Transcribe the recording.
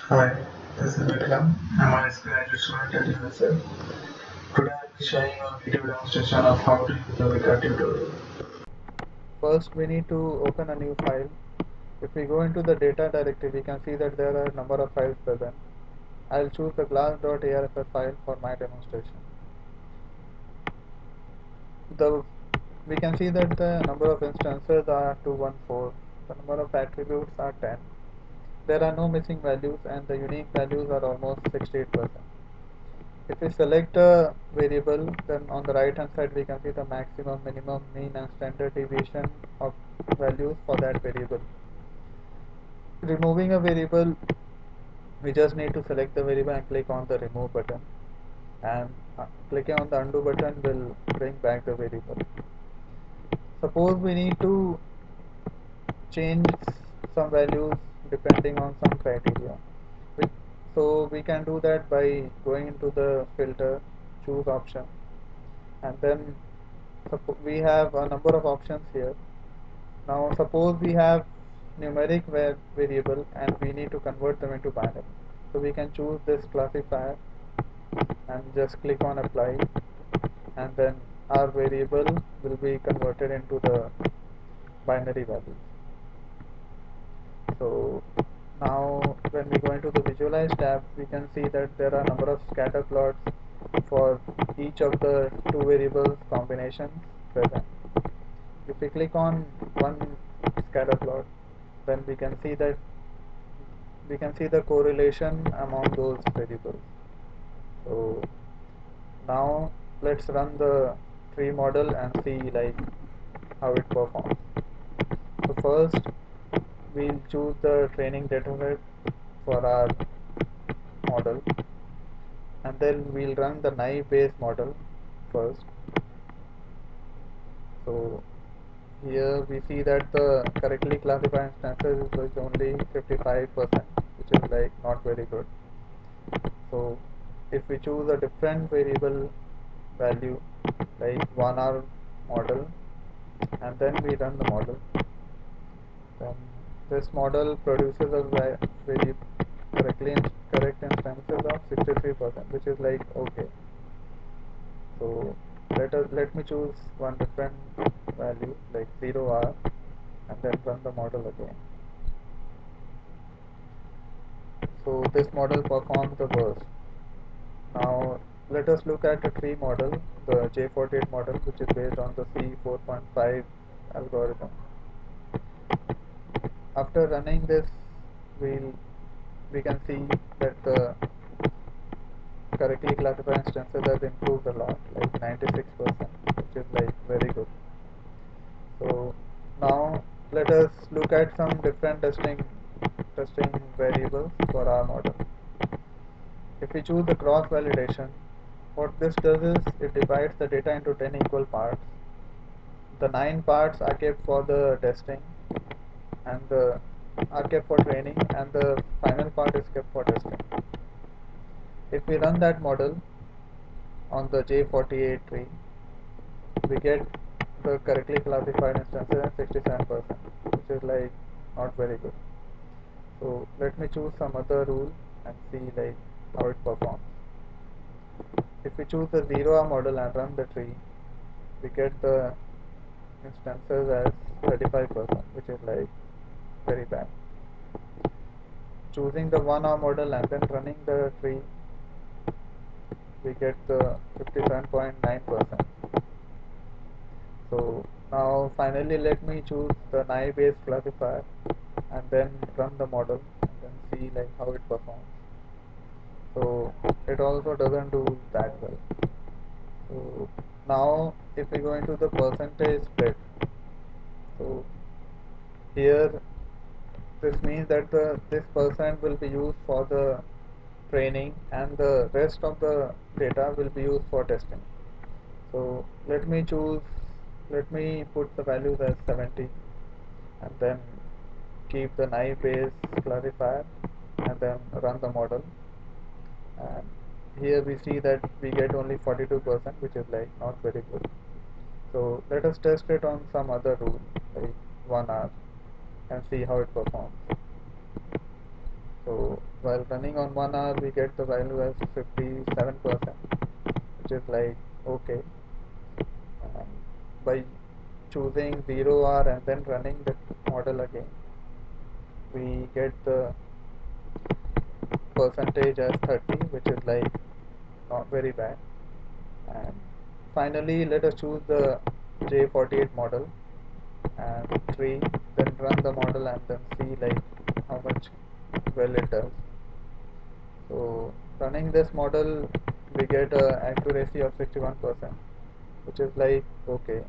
Hi, this is Vikram. I'm a graduate student at USF. Today I'll be sharing a video demonstration of how to use the Weka tutorial. First, we need to open a new file. If we go into the data directory, we can see that there are a number of files present. I'll choose the glass.arff file for my demonstration. The We can see that the number of instances are 214. The number of attributes are 10. There are no missing values and the unique values are almost 68%. If we select a variable, then on the right hand side we can see the maximum, minimum, mean and standard deviation of values for that variable. Removing a variable, we just need to select the variable and click on the remove button, and clicking on the undo button will bring back the variable. Suppose we need to change some values depending on some criteria. So we can do that by going into the filter, choose option, and then we have a number of options here. Now suppose we have numeric variable and we need to convert them into binary. So we can choose this classifier and just click on apply, and then our variable will be converted into the binary value. So now when we go into the visualize tab, we can see that there are a number of scatter plots for each of the two variables combinations present. If we click on one scatter plot, then we can see the correlation among those variables. So now let's run the tree model and see like how it performs. So first we'll choose the training dataset for our model, and then we'll run the naive based model first. So here we see that the correctly classified instances is only 55%, which is like not very good. So if we choose a different variable value like 1 hour model, and then we run the model, then this model produces a very correct instances of 63%, which is like okay. So let me choose one different value like 0 hour, and then run the model again. So this model performs the worst. Now let us look at a tree model, the J48 model, which is based on the C4.5 algorithm. After running this, we can see that the correctly classified instances has improved a lot, like 96%, which is like very good. So now let us look at some different testing variables for our model. If we choose the cross validation, what this does is it divides the data into 10 equal parts. The 9 parts are kept for the testing and the are kept for training, and the final part is kept for testing. If we run that model on the J48 tree, we get the correctly classified instances at 67%, which is like not very good. So let me choose some other rule and see like how it performs. If we choose the 0 hour model and run the tree, we get the instances as 35%, which is like very bad. Choosing the 1 hour model and then running the tree, we get the 57.9%. So now finally let me choose the naive based classifier and then run the model and then see like how it performs. So it also doesn't do that well. So now if we go into the percentage split, so here this means that this percent will be used for the training and the rest of the data will be used for testing. So let me put the values as 70 and then keep the naive base classifier and then run the model, and here we see that we get only 42%, which is like not very good. So let us test it on some other rule like 1 hour and see how it performs. So while running on 1 hour we get the value as 57%, which is like okay. And by choosing 0 hour and then running the model again, we get the percentage as 30, which is like not very bad. And finally let us choose the J48 model and 3, then run the model and then see like how much well it does. So running this model we get a accuracy of 61%, which is like okay.